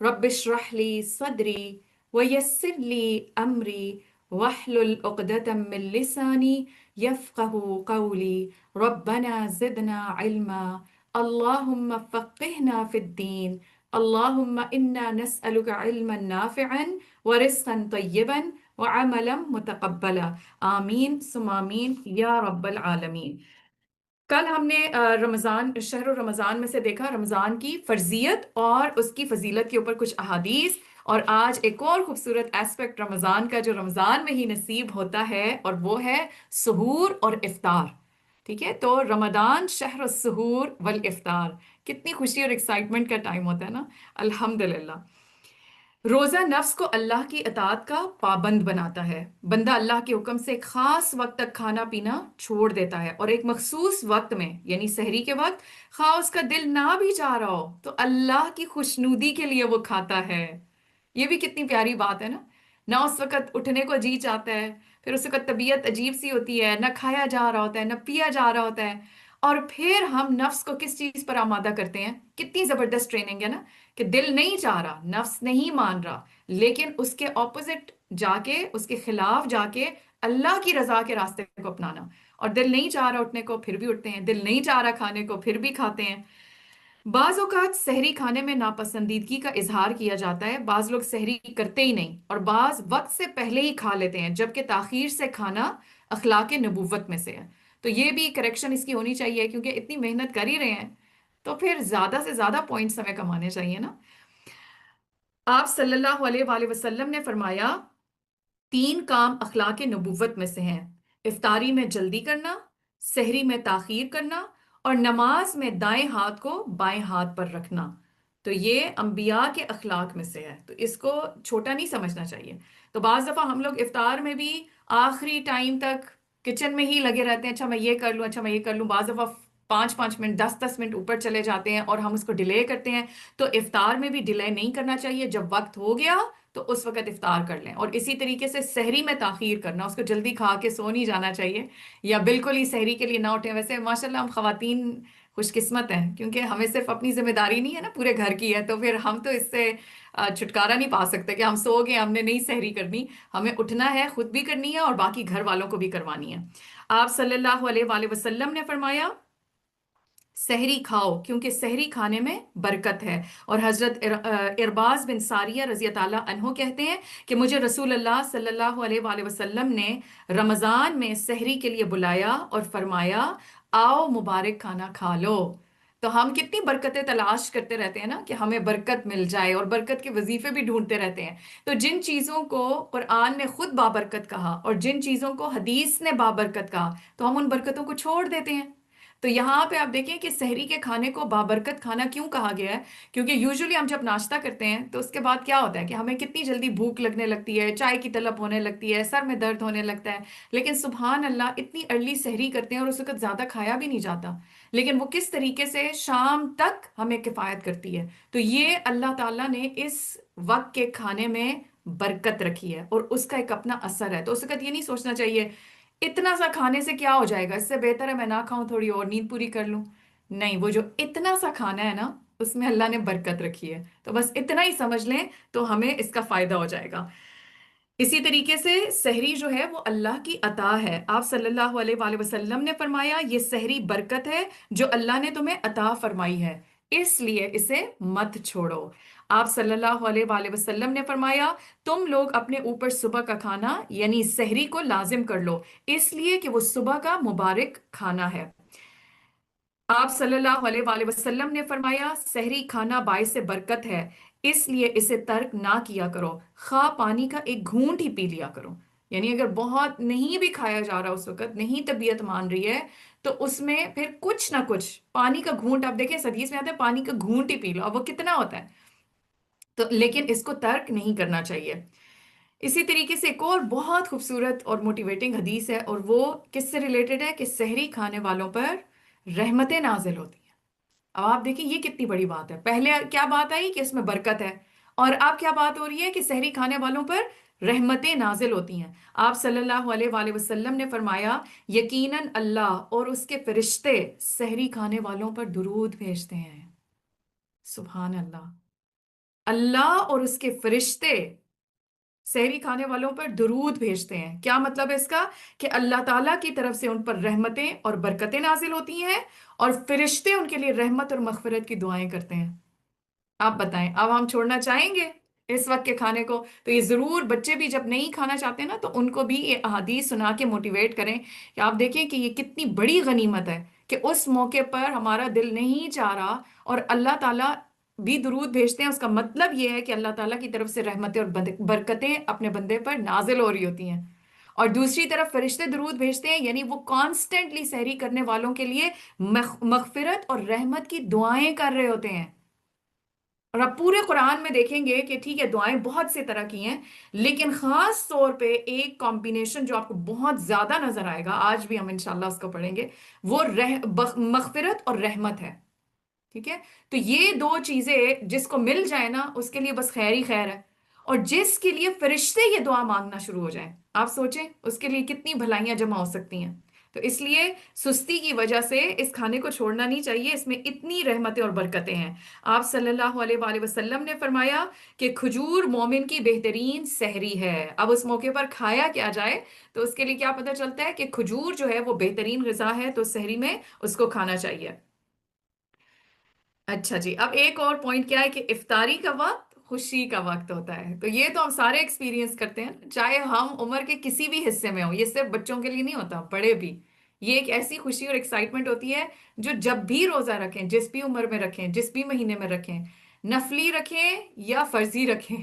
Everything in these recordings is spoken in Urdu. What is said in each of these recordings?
رب اشرح لي صدري ويسر لي أمري واحلل عقدة من لساني يفقه قولي ربنا زدنا علما اللهم فقهنا في الدين اللهم إنا نسألك علما نافعا ورزقا طيبا وعملا متقبلا آمین ثم آمین یا رب العالمین۔ کل ہم نے رمضان، شہر رمضان میں سے دیکھا رمضان کی فرضیت اور اس کی فضیلت کے اوپر کچھ احادیث، اور آج ایک اور خوبصورت ایسپیکٹ رمضان کا جو رمضان میں ہی نصیب ہوتا ہے، اور وہ ہے سحور اور افطار۔ ٹھیک ہے، تو رمضان شہر السحور والافطار، کتنی خوشی اور ایکسائٹمنٹ کا ٹائم ہوتا ہے نا، الحمدللہ۔ روزہ نفس کو اللہ کی اطاعت کا پابند بناتا ہے۔ بندہ اللہ کے حکم سے ایک خاص وقت تک کھانا پینا چھوڑ دیتا ہے، اور ایک مخصوص وقت میں یعنی سحری کے وقت خواہ اس کا دل نہ بھی چاہ رہا ہو تو اللہ کی خوشنودی کے لیے وہ کھاتا ہے۔ یہ بھی کتنی پیاری بات ہے نا، نہ اس وقت اٹھنے کو جی چاہتا ہے، پھر اس وقت طبیعت عجیب سی ہوتی ہے، نہ کھایا جا رہا ہوتا ہے نہ پیا جا رہا ہوتا ہے، اور پھر ہم نفس کو کس چیز پر آمادہ کرتے ہیں؟ کتنی زبردست ٹریننگ ہے نا، کہ دل نہیں چاہ رہا، نفس نہیں مان رہا، لیکن اس کے اپوزٹ جا کے، اس کے خلاف جا کے اللہ کی رضا کے راستے کو اپنانا۔ اور دل نہیں چاہ رہا اٹھنے کو، پھر بھی اٹھتے ہیں، دل نہیں چاہ رہا کھانے کو، پھر بھی کھاتے ہیں۔ بعض اوقات سحری کھانے میں ناپسندیدگی کا اظہار کیا جاتا ہے، بعض لوگ سحری کرتے ہی نہیں اور بعض وقت سے پہلے ہی کھا لیتے ہیں، جبکہ تاخیر سے کھانا اخلاق نبوت میں سے ہے۔ تو یہ بھی کریکشن اس کی ہونی چاہیے، کیونکہ اتنی محنت کر ہی رہے ہیں تو پھر زیادہ سے زیادہ پوائنٹس ہمیں کمانے چاہیے نا۔ آپ صلی اللہ علیہ وآلہ وسلم نے فرمایا تین کام اخلاق نبوت میں سے ہیں: افطاری میں جلدی کرنا، سحری میں تاخیر کرنا، اور نماز میں دائیں ہاتھ کو بائیں ہاتھ پر رکھنا۔ تو یہ انبیاء کے اخلاق میں سے ہے، تو اس کو چھوٹا نہیں سمجھنا چاہیے۔ تو بعض دفعہ ہم لوگ افطار میں بھی آخری ٹائم تک کچن میں ہی لگے رہتے ہیں، اچھا میں یہ کر لوں، اچھا میں یہ کر لوں، بعض دفعہ 5 5 منٹ 10 10 منٹ اوپر چلے جاتے ہیں اور ہم اس کو ڈیلے کرتے ہیں۔ تو افطار میں بھی ڈیلے نہیں کرنا چاہیے، جب وقت ہو گیا تو اس وقت افطار کر لیں۔ اور اسی طریقے سے سحری میں تاخیر کرنا، اس کو جلدی کھا کے سو نہیں جانا چاہیے یا بالکل ہی سحری کے لیے نہ اٹھیں۔ ویسے ماشاءاللہ ہم خواتین خوش قسمت ہیں، کیونکہ ہمیں صرف اپنی ذمہ داری نہیں ہے نا، پورے گھر کی ہے، تو پھر ہم تو اس سے چھٹکارا نہیں پا سکتے کہ ہم سو گئے، ہم نے نہیں سحری کرنی، ہمیں اٹھنا ہے، خود بھی کرنی ہے اور باقی گھر والوں کو بھی کروانی ہے۔ آپ صلی اللہ علیہ وآلہ وسلم نے فرمایا سحری کھاؤ کیونکہ سحری کھانے میں برکت ہے۔ اور حضرت ارباز بن ساریہ رضی اللہ عنہ کہتے ہیں کہ مجھے رسول اللہ صلی اللہ علیہ وآلہ وسلم نے رمضان میں سحری کے لیے بلایا اور فرمایا آؤ مبارک کھانا کھا لو۔ تو ہم کتنی برکتیں تلاش کرتے رہتے ہیں نا کہ ہمیں برکت مل جائے، اور برکت کے وظیفے بھی ڈھونڈتے رہتے ہیں۔ تو جن چیزوں کو قرآن نے خود بابرکت کہا اور جن چیزوں کو حدیث نے بابرکت کہا تو ہم ان برکتوں کو چھوڑ دیتے ہیں۔ تو یہاں پہ آپ دیکھیں کہ سحری کے کھانے کو بابرکت کھانا کیوں کہا گیا ہے؟ کیونکہ یوزولی ہم جب ناشتہ کرتے ہیں تو اس کے بعد کیا ہوتا ہے کہ ہمیں کتنی جلدی بھوک لگنے لگتی ہے، چائے کی طلب ہونے لگتی ہے، سر میں درد ہونے لگتا ہے، لیکن سبحان اللہ اتنی ارلی سحری کرتے ہیں اور اس وقت زیادہ کھایا بھی نہیں جاتا، لیکن وہ کس طریقے سے شام تک ہمیں کفایت کرتی ہے۔ تو یہ اللہ تعالیٰ نے اس وقت کے کھانے میں برکت رکھی ہے اور اس کا ایک اپنا اثر ہے۔ تو اس وقت یہ نہیں سوچنا چاہیے اتنا سا کھانے سے کیا ہو جائے گا، اس سے بہتر ہے میں نہ کھاؤں، تھوڑی اور نیند پوری کر لوں۔ نہیں، وہ جو اتنا سا کھانا ہے نا اس میں اللہ نے برکت رکھی ہے، تو بس اتنا ہی سمجھ لیں تو ہمیں اس کا فائدہ ہو جائے گا۔ اسی طریقے سے سحری جو ہے وہ اللہ کی عطا ہے۔ آپ صلی اللہ علیہ وآلہ وسلم نے فرمایا یہ سحری برکت ہے جو اللہ نے تمہیں عطا فرمائی ہے، اس لیے اسے مت چھوڑو۔ آپ صلی اللہ علیہ وآلہ وسلم نے فرمایا تم لوگ اپنے اوپر صبح کا کھانا یعنی سحری کو لازم کر لو، اس لیے کہ وہ صبح کا مبارک کھانا ہے۔ آپ صلی اللہ علیہ وآلہ وسلم نے فرمایا سحری کھانا باعث برکت ہے، اس لیے اسے ترک نہ کیا کرو، خواہ پانی کا ایک گھونٹ ہی پی لیا کرو۔ یعنی اگر بہت نہیں بھی کھایا جا رہا اس وقت، نہیں طبیعت مان رہی ہے، تو اس میں پھر کچھ نہ کچھ پانی کا گھونٹ، آپ دیکھیں اس حدیث میں آتا ہے پانی کا گھونٹ ہی پی لو، اب وہ کتنا ہوتا ہے، تو لیکن اس کو ترک نہیں کرنا چاہیے۔ اسی طریقے سے ایک اور بہت خوبصورت اور موٹیویٹنگ حدیث ہے، اور وہ کس سے ریلیٹڈ ہے کہ سحری کھانے والوں پر رحمتیں نازل ہوتی ہیں۔ اب آپ دیکھیں یہ کتنی بڑی بات ہے، پہلے کیا بات آئی کہ اس میں برکت ہے، اور اب کیا بات ہو رہی ہے کہ سحری کھانے والوں پر رحمتیں نازل ہوتی ہیں۔ آپ صلی اللہ علیہ وآلہ وسلم نے فرمایا یقیناً اللہ اور اس کے فرشتے سحری کھانے والوں پر درود بھیجتے ہیں۔ سبحان اللہ۔ اللہ اور اس کے فرشتے سحری کھانے والوں پر درود بھیجتے ہیں. کیا مطلب ہے اس کا؟ کہ اللہ تعالیٰ کی طرف سے ان پر رحمتیں اور برکتیں نازل ہوتی ہیں، اور فرشتے ان کے لیے رحمت اور مغفرت کی دعائیں کرتے ہیں. آپ بتائیں، اب ہم چھوڑنا چاہیں گے اس وقت کے کھانے کو؟ تو یہ ضرور بچے بھی جب نہیں کھانا چاہتے نا تو ان کو بھی یہ احادیث سنا کے موٹیویٹ کریں کہ آپ دیکھیں کہ یہ کتنی بڑی غنیمت ہے کہ اس موقع پر ہمارا دل نہیں چاہ رہا اور اللہ تعالیٰ بھی درود بھیجتے ہیں. اس کا مطلب یہ ہے کہ اللہ تعالیٰ کی طرف سے رحمتیں اور برکتیں اپنے بندے پر نازل ہو رہی ہوتی ہیں. اور دوسری طرف فرشتے درود بھیجتے ہیں، یعنی وہ کانسٹنٹلی سحری کرنے والوں کے لیے مغفرت اور رحمت کی دعائیں کر رہے ہوتے ہیں. اور آپ پورے قرآن میں دیکھیں گے کہ ٹھیک ہے دعائیں بہت سے طرح کی ہیں، لیکن خاص طور پہ ایک کمبینیشن جو آپ کو بہت زیادہ نظر آئے گا، آج بھی ہم انشاءاللہ اس کو پڑھیں گے، وہ مغفرت اور رحمت ہے. ٹھیک ہے؟ تو یہ دو چیزیں جس کو مل جائے نا اس کے لیے بس خیر ہی خیر ہے. اور جس کے لیے فرشتے یہ دعا مانگنا شروع ہو جائیں، آپ سوچیں اس کے لیے کتنی بھلائیاں جمع ہو سکتی ہیں. تو اس لیے سستی کی وجہ سے اس کھانے کو چھوڑنا نہیں چاہیے، اس میں اتنی رحمتیں اور برکتیں ہیں. آپ صلی اللہ علیہ وآلہ وسلم نے فرمایا کہ کھجور مومن کی بہترین سحری ہے. اب اس موقع پر کھایا کیا جائے؟ تو اس کے لیے کیا پتہ چلتا ہے کہ کھجور جو ہے وہ بہترین غذا ہے، تو سحری میں اس کو کھانا چاہیے. اچھا جی، اب ایک اور پوائنٹ کیا ہے کہ افطاری کا وقت خوشی کا وقت ہوتا ہے. تو یہ تو ہم سارے ایکسپیرینس کرتے ہیں، چاہے ہم عمر کے کسی بھی حصے میں ہوں. یہ صرف بچوں کے لیے نہیں ہوتا، بڑے بھی. یہ ایک ایسی خوشی اور ایکسائٹمنٹ ہوتی ہے جو جب بھی روزہ رکھیں، جس بھی عمر میں رکھیں، جس بھی مہینے میں رکھیں، نفلی رکھیں یا فرضی رکھیں،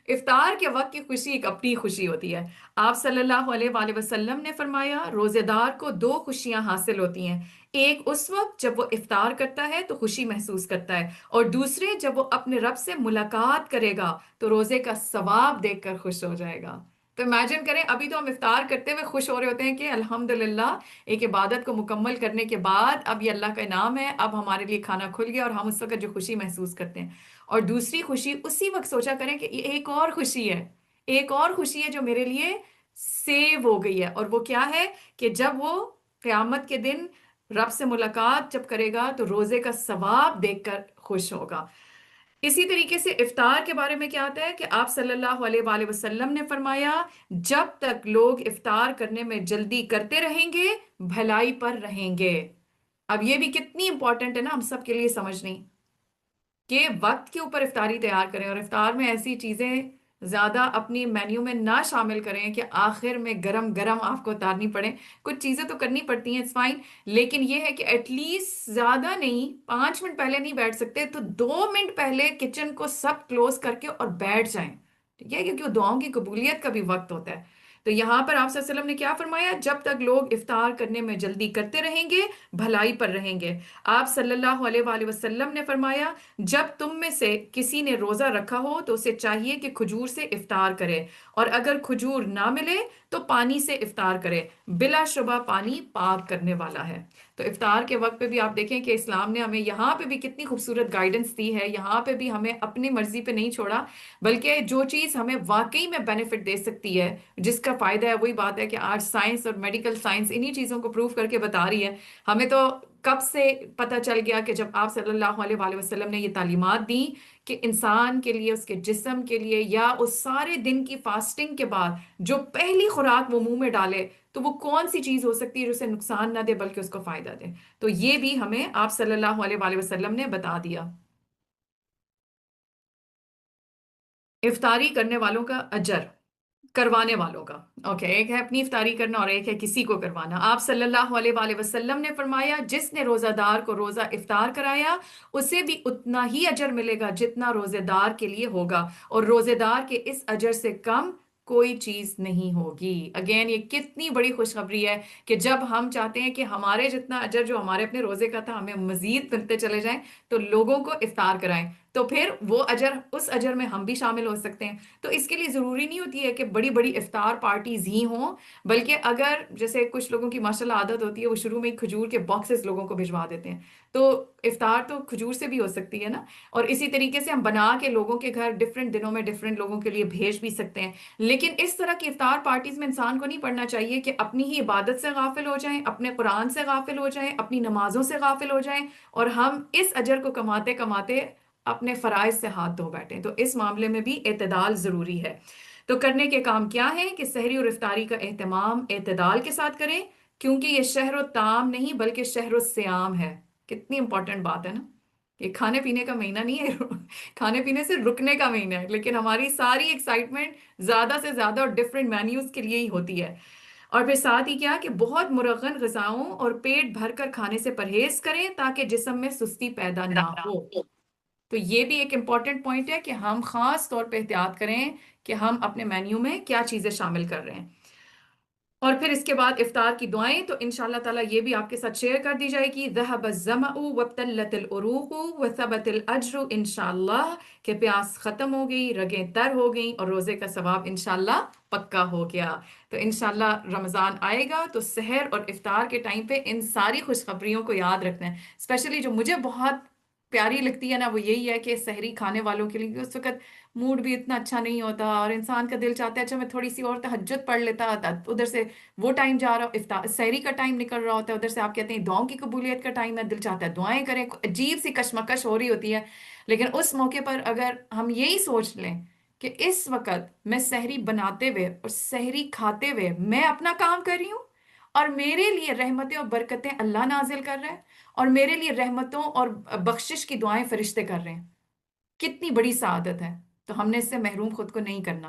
افطار کے وقت کی خوشی ایک اپنی خوشی ہوتی ہے. آپ صلی اللہ علیہ وآلہ وسلم نے فرمایا روزے دار کو دو خوشیاں حاصل ہوتی ہیں. ایک اس وقت جب وہ افطار کرتا ہے تو خوشی محسوس کرتا ہے، اور دوسرے جب وہ اپنے رب سے ملاقات کرے گا تو روزے کا ثواب دیکھ کر خوش ہو جائے گا. تو امیجن کریں، ابھی تو ہم افطار کرتے ہوئے خوش ہو رہے ہوتے ہیں کہ الحمدللہ ایک عبادت کو مکمل کرنے کے بعد اب یہ اللہ کا انعام ہے، اب ہمارے لیے کھانا کھل گیا، اور ہم اس وقت جو خوشی محسوس کرتے ہیں. اور دوسری خوشی اسی وقت سوچا کریں کہ یہ ایک اور خوشی ہے، ایک اور خوشی ہے جو میرے لیے سیو ہو گئی ہے. اور وہ کیا ہے؟ کہ جب وہ قیامت کے دن رب سے ملاقات جب کرے گا تو روزے کا ثواب دیکھ کر خوش ہوگا. اسی طریقے سے افطار کے بارے میں کیا آتا ہے کہ آپ صلی اللہ علیہ وآلہ وسلم نے فرمایا جب تک لوگ افطار کرنے میں جلدی کرتے رہیں گے بھلائی پر رہیں گے. اب یہ بھی کتنی امپورٹنٹ ہے نا ہم سب کے لیے سمجھنی، کہ وقت کے اوپر افطاری تیار کریں، اور افطار میں ایسی چیزیں زیادہ اپنی مینیو میں نہ شامل کریں کہ آخر میں گرم گرم آپ کو اتارنی پڑے. کچھ چیزیں تو کرنی پڑتی ہیں، اٹس فائن، لیکن یہ ہے کہ ایٹ لیسٹ زیادہ نہیں، 5 منٹ پہلے نہیں بیٹھ سکتے تو 2 منٹ پہلے کچن کو سب کلوز کر کے اور بیٹھ جائیں. ٹھیک ہے؟ کیونکہ وہ دعاؤں کی قبولیت کا بھی وقت ہوتا ہے. تو یہاں پر آپ صلی اللہ علیہ وسلم نے کیا فرمایا؟ جب تک لوگ افطار کرنے میں جلدی کرتے رہیں گے بھلائی پر رہیں گے. آپ صلی اللہ علیہ وآلہ وسلم نے فرمایا جب تم میں سے کسی نے روزہ رکھا ہو تو اسے چاہیے کہ کھجور سے افطار کرے، اور اگر کھجور نہ ملے تو پانی سے افطار کرے، بلا شبہ پانی پاک کرنے والا ہے. تو افطار کے وقت پہ بھی آپ دیکھیں کہ اسلام نے ہمیں یہاں پہ بھی کتنی خوبصورت گائیڈنس دی ہے. یہاں پہ بھی ہمیں اپنی مرضی پہ نہیں چھوڑا، بلکہ جو چیز ہمیں واقعی میں بینیفٹ دے سکتی ہے، جس کا فائدہ ہے، وہی بات ہے کہ آج سائنس اور میڈیکل سائنس انہی چیزوں کو پروف کر کے بتا رہی ہے. ہمیں تو کب سے پتہ چل گیا کہ جب آپ صلی اللہ علیہ وآلہ وسلم نے یہ تعلیمات دی کہ انسان کے لیے، اس کے جسم کے لیے، یا اس سارے دن کی فاسٹنگ کے بعد جو پہلی خوراک وہ منہ میں ڈالے تو وہ کون سی چیز ہو سکتی ہے جو اسے نقصان نہ دے بلکہ اس کو فائدہ دے. تو یہ بھی ہمیں آپ صلی اللہ علیہ وآلہ وسلم نے بتا دیا. افطاری کرنے والوں کا اجر، کروانے والوں کا. اوکے، ایک ہے اپنی افطاری کرنا اور ایک ہے کسی کو کروانا. آپ صلی اللہ علیہ وآلہ وسلم نے فرمایا جس نے روزہ دار کو روزہ افطار کرایا اسے بھی اتنا ہی اجر ملے گا جتنا روزے دار کے لیے ہوگا، اور روزے دار کے اس اجر سے کم کوئی چیز نہیں ہوگی. اگین یہ کتنی بڑی خوشخبری ہے کہ جب ہم چاہتے ہیں کہ ہمارے جتنا اجر جو ہمارے اپنے روزے کا تھا ہمیں مزید ملتے چلے جائیں تو لوگوں کو افطار کرائیں، تو پھر وہ اجر، اس اجر میں ہم بھی شامل ہو سکتے ہیں. تو اس کے لیے ضروری نہیں ہوتی ہے کہ بڑی بڑی افطار پارٹیز ہی ہوں، بلکہ اگر جیسے کچھ لوگوں کی ماشاءاللہ عادت ہوتی ہے وہ شروع میں ہی کھجور کے باکسز لوگوں کو بھجوا دیتے ہیں، تو افطار تو کھجور سے بھی ہو سکتی ہے نا. اور اسی طریقے سے ہم بنا کے لوگوں کے گھر ڈفرینٹ دنوں میں ڈفرینٹ لوگوں کے لیے بھیج بھی سکتے ہیں. لیکن اس طرح کی افطار پارٹیز میں انسان کو نہیں پڑھنا چاہیے کہ اپنی ہی عبادت سے غافل ہو جائیں، اپنے قرآن سے غافل ہو جائیں، اپنی نمازوں سے غافل ہو جائیں، اور ہم اس اجر کو کماتے کماتے اپنے فرائض سے ہاتھ دھو بیٹھیں. تو اس معاملے میں بھی اعتدال ضروری ہے. تو کرنے کے کام کیا ہیں کہ سحری اور افطاری کا اہتمام اعتدال کے ساتھ کریں، کیونکہ یہ شہر و تام نہیں بلکہ شہر و سیام ہے. کتنی امپورٹنٹ بات ہے نا. یہ کھانے پینے کا مہینہ نہیں ہے، کھانے پینے سے رکنے کا مہینہ ہے، لیکن ہماری ساری ایکسائٹمنٹ زیادہ سے زیادہ اور ڈفرینٹ مینیوز کے لیے ہی ہوتی ہے. اور پھر ساتھ ہی کیا کہ بہت مرغن غذاؤں اور پیٹ بھر کر کھانے سے پرہیز کریں تاکہ جسم میں سستی پیدا نہ ہو. تو یہ بھی ایک امپورٹنٹ پوائنٹ ہے کہ ہم خاص طور پہ احتیاط کریں کہ ہم اپنے مینیو میں کیا چیزیں شامل کر رہے ہیں. اور پھر اس کے بعد افطار کی دعائیں تو انشاءاللہ تعالیٰ یہ بھی آپ کے ساتھ شیئر کر دی جائے گی. ذهب الظمأ وابتلت العروق وثبت الاجر انشاءاللہ، کہ پیاس ختم ہو گئی، رگیں تر ہو گئیں اور روزے کا ثواب انشاءاللہ پکا ہو گیا. تو انشاءاللہ رمضان آئے گا تو سحر اور افطار کے ٹائم پہ ان ساری خوشخبریوں کو یاد رکھنا ہے. اسپیشلی جو مجھے بہت پیاری لگتی ہے نا، وہ یہی ہے کہ سحری کھانے والوں کے لیے اس وقت موڈ بھی اتنا اچھا نہیں ہوتا اور انسان کا دل چاہتا ہے اچھا میں تھوڑی سی اور تہجد پڑھ لیتا. ادھر سے وہ ٹائم جا رہا، افطار سحری کا ٹائم نکل رہا ہوتا ہے، ادھر سے آپ کہتے ہیں دعاؤں کی قبولیت کا ٹائم ہے، دل چاہتا ہے دعائیں کریں، عجیب سی کشمکش ہو رہی ہوتی ہے. لیکن اس موقع پر اگر ہم یہی سوچ لیں کہ اس وقت میں سحری بناتے ہوئے اور سحری کھاتے ہوئے میں اپنا کام کر رہی ہوں اور میرے لیے رحمتیں اور برکتیں اللہ نازل کر رہے ہیں اور میرے لیے رحمتوں اور بخشش کی دعائیں فرشتے کر رہے ہیں، کتنی بڑی سعادت ہے. تو ہم نے اس سے محروم خود کو نہیں کرنا.